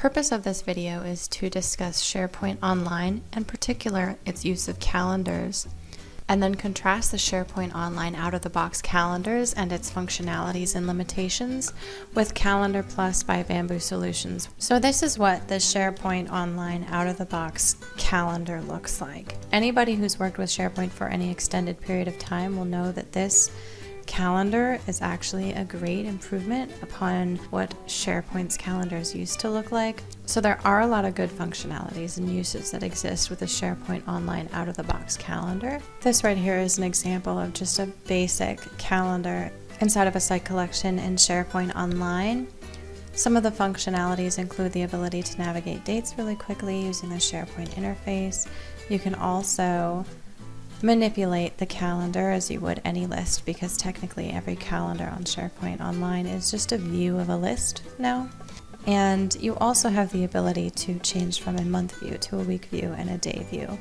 Purpose of this video is to discuss SharePoint Online, in particular its use of calendars, and then contrast the SharePoint Online out-of-the-box calendars and its functionalities and limitations with Calendar Plus by Bamboo Solutions. So this is what the SharePoint Online out-of-the-box calendar looks like. Anybody who's worked with SharePoint for any extended period of time will know that this calendar is actually a great improvement upon what SharePoint's calendars used to look like. So there are a lot of good functionalities and uses that exist with the SharePoint Online out-of-the-box calendar. This right here is an example of just a basic calendar inside of a site collection in SharePoint Online. Some of the functionalities include the ability to navigate dates really quickly using the SharePoint interface. You can also manipulate the calendar as you would any list, because technically every calendar on SharePoint Online is just a view of a list now. And you also have the ability to change from a month view to a week view and a day view.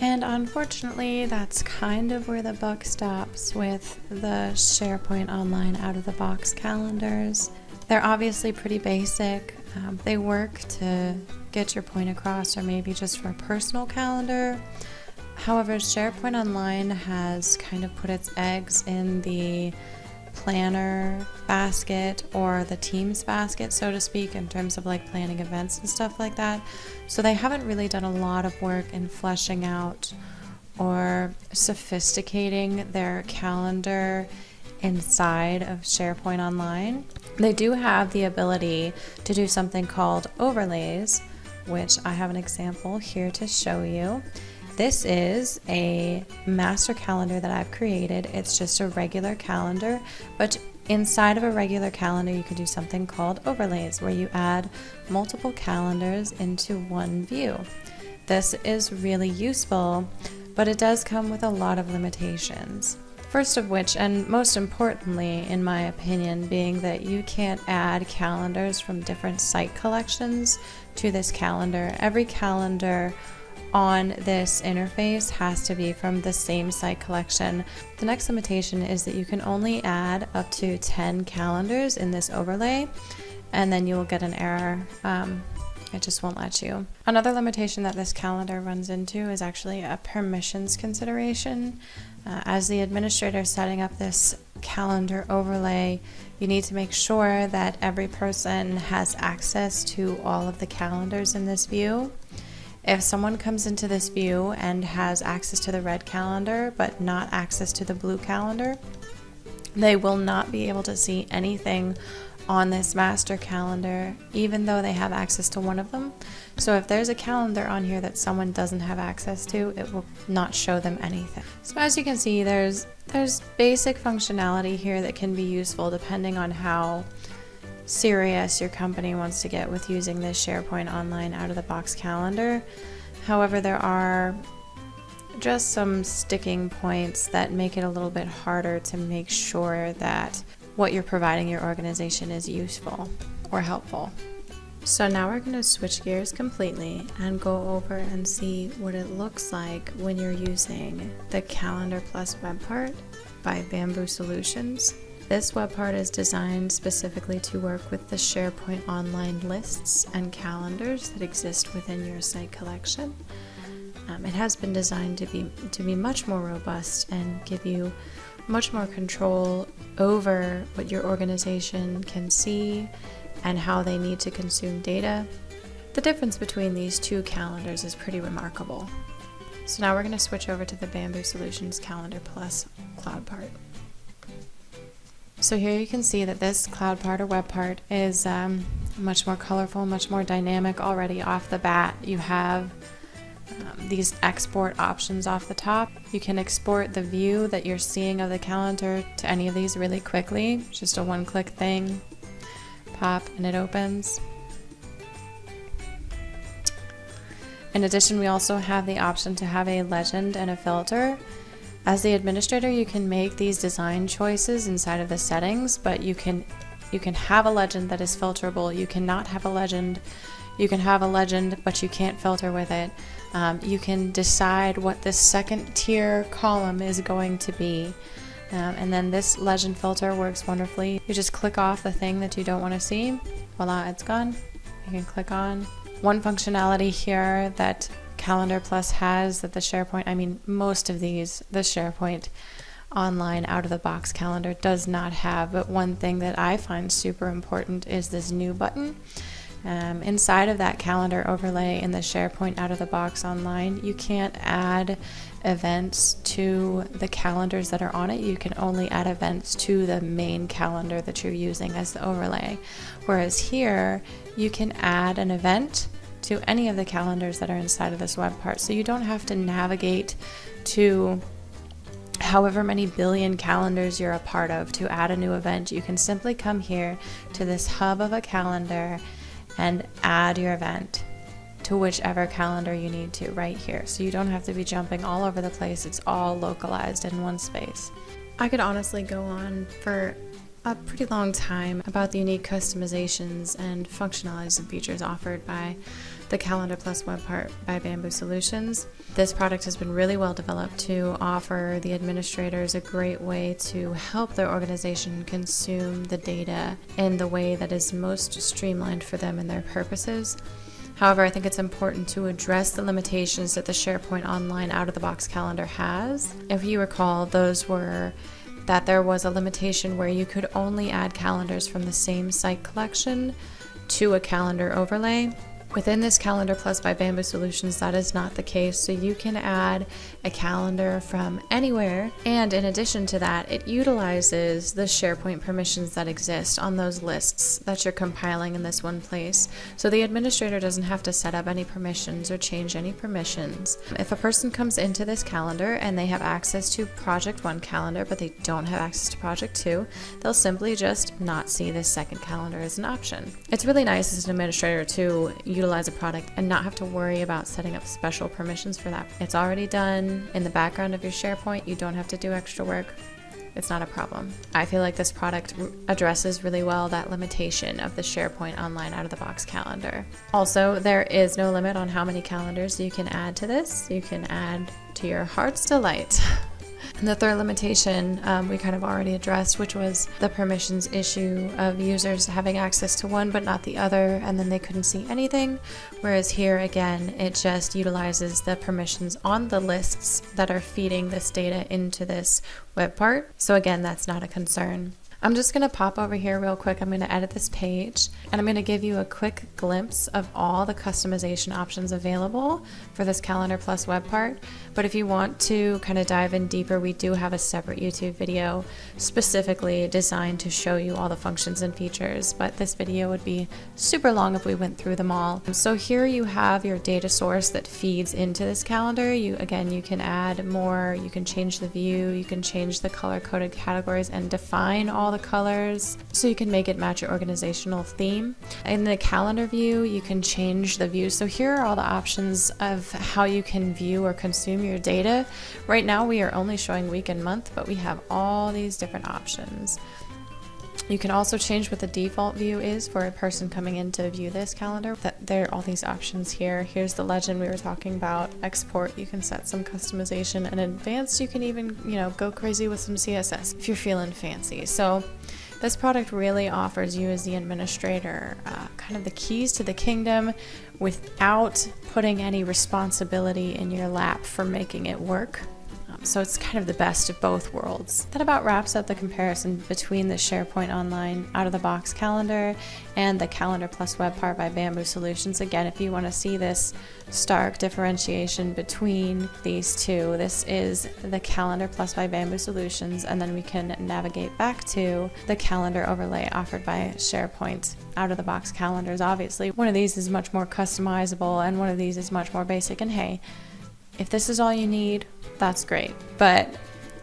And unfortunately, that's kind of where the buck stops with the SharePoint Online out-of-the-box calendars. They're obviously pretty basic. They work to get your point across, or maybe just for a personal calendar. However, SharePoint Online has kind of put its eggs in the planner basket or the Teams basket, so to speak, in terms of like planning events and stuff like that. So they haven't really done a lot of work in fleshing out or sophisticating their calendar inside of SharePoint Online. They do have the ability to do something called overlays, which I have an example here to show you. This is a master calendar that I've created. It's just a regular calendar, but inside of a regular calendar you can do something called overlays, where you add multiple calendars into one view. This is really useful, but it does come with a lot of limitations. First of which, and most importantly in my opinion, being that you can't add calendars from different site collections to this calendar. Every calendar on this interface has to be from the same site collection. The next limitation is that you can only add up to 10 calendars in this overlay, and then you will get an error. It just won't let you. Another limitation that this calendar runs into is actually a permissions consideration. As the administrator setting up this calendar overlay, you need to make sure that every person has access to all of the calendars in this view. If someone comes into this view and has access to the red calendar but not access to the blue calendar, they will not be able to see anything on this master calendar, even though they have access to one of them. So if there's a calendar on here that someone doesn't have access to, it will not show them anything. So as you can see, there's basic functionality here that can be useful depending on how serious your company wants to get with using this SharePoint Online out-of-the-box calendar. However, there are just some sticking points that make it a little bit harder to make sure that what you're providing your organization is useful or helpful. So now we're going to switch gears completely and go over and see what it looks like when you're using the Calendar Plus web part by Bamboo Solutions. This web part is designed specifically to work with the SharePoint Online lists and calendars that exist within your site collection. It has been designed to be much more robust and give you much more control over what your organization can see and how they need to consume data. The difference between these two calendars is pretty remarkable. So now we're going to switch over to the Bamboo Solutions Calendar Plus cloud part. So here you can see that this cloud part or web part is much more colorful, much more dynamic already off the bat. You have these export options off the top. You can export the view that you're seeing of the calendar to any of these really quickly. Just a one-click thing, pop, and it opens. In addition, we also have the option to have a legend and a filter. As the administrator, you can make these design choices inside of the settings, but you can have a legend that is filterable. You cannot have a legend. You can have a legend, but you can't filter with it. You can decide what the second tier column is going to be. And then this legend filter works wonderfully. You just click off the thing that you don't want to see. Voila, it's gone. you can click on. One functionality here that Calendar Plus has that the SharePoint, most of these, the SharePoint Online out-of-the-box calendar does not have, but one thing that I find super important is this new button. Inside of that calendar overlay in the SharePoint out-of-the-box online, you can't add events to the calendars that are on it. You can only add events to the main calendar that you're using as the overlay. Whereas here, you can add an event to any of the calendars that are inside of this web part. So you don't have to navigate to however many billion calendars you're a part of to add a new event. You can simply come here to this hub of a calendar and add your event to whichever calendar you need to right here. So you don't have to be jumping all over the place. It's all localized in one space. I could honestly go on for a pretty long time about the unique customizations and functionalities and features offered by the Calendar Plus web part by Bamboo Solutions. This product has been really well developed to offer the administrators a great way to help their organization consume the data in the way that is most streamlined for them and their purposes. However, I think it's important to address the limitations that the SharePoint Online out-of-the-box calendar has. If you recall, those were that there was a limitation where you could only add calendars from the same site collection to a calendar overlay. Within this Calendar Plus by Bamboo Solutions, that is not the case. So you can add a calendar from anywhere. And in addition to that, it utilizes the SharePoint permissions that exist on those lists that you're compiling in this one place. So the administrator doesn't have to set up any permissions or change any permissions. If a person comes into this calendar and they have access to Project 1 calendar, but they don't have access to Project 2, they'll simply just not see this second calendar as an option. It's really nice as an administrator to utilize a product and not have to worry about setting up special permissions for that. It's already done in the background of your SharePoint. You don't have to do extra work. It's not a problem. I feel like this product addresses really well that limitation of the SharePoint Online out-of-the-box calendar. Also, there is no limit on how many calendars you can add to this. You can add to your heart's delight. And the third limitation we kind of already addressed, which was the permissions issue of users having access to one but not the other, and then they couldn't see anything. Whereas here, again, it just utilizes the permissions on the lists that are feeding this data into this web part. So again, that's not a concern. I'm just going to pop over here real quick. I'm going to edit this page and I'm going to give you a quick glimpse of all the customization options available for this Calendar Plus web part. But if you want to kind of dive in deeper, we do have a separate YouTube video specifically designed to show you all the functions and features. But this video would be super long if we went through them all. So here you have your data source that feeds into this calendar. You can add more, you can change the view, you can change the color-coded categories and define all the colors so you can make it match your organizational theme. In the calendar view, you can change the view. So here are all the options of how you can view or consume your data. Right now we are only showing week and month, but we have all these different options. You can also change what the default view is for a person coming in to view this calendar. There are all these options here. Here's the legend we were talking about. Export, you can set some customization, and advanced, you can even, go crazy with some CSS if you're feeling fancy. So this product really offers you as the administrator kind of the keys to the kingdom without putting any responsibility in your lap for making it work. So it's kind of the best of both worlds. That about wraps up the comparison between the SharePoint Online out-of-the-box calendar and the Calendar Plus web part by Bamboo Solutions. Again, if you want to see this stark differentiation between these two, this is the Calendar Plus by Bamboo Solutions, and then we can navigate back to the calendar overlay offered by SharePoint out-of-the-box calendars. Obviously, one of these is much more customizable and one of these is much more basic, and hey, if this is all you need, that's great. But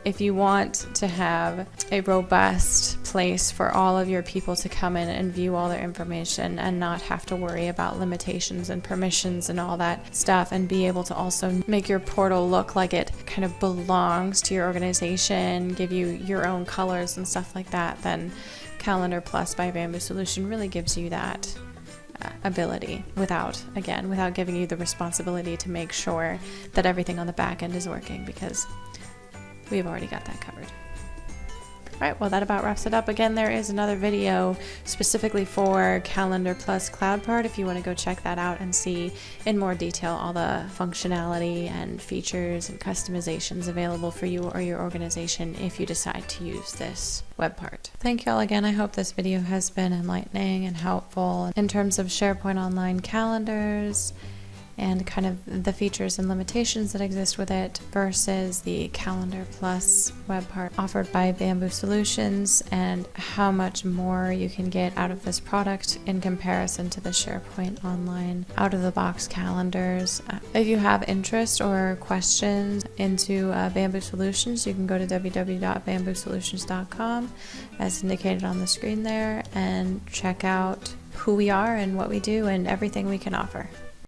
if you want to have a robust place for all of your people to come in and view all their information and not have to worry about limitations and permissions and all that stuff, and be able to also make your portal look like it kind of belongs to your organization, give you your own colors and stuff like that, then Calendar Plus by Bamboo Solution really gives you that ability without giving you the responsibility to make sure that everything on the back end is working, because we've already got that covered. Right, well that about wraps it up. Again, there is another video specifically for Calendar Plus CloudPart if you want to go check that out and see in more detail all the functionality and features and customizations available for you or your organization if you decide to use this web part. Thank you all again. I hope this video has been enlightening and helpful in terms of SharePoint Online calendars and kind of the features and limitations that exist with it versus the Calendar Plus web part offered by Bamboo Solutions, and how much more you can get out of this product in comparison to the SharePoint Online out-of-the-box calendars. If you have interest or questions into Bamboo Solutions, you can go to www.bamboosolutions.com as indicated on the screen there and check out who we are and what we do and everything we can offer.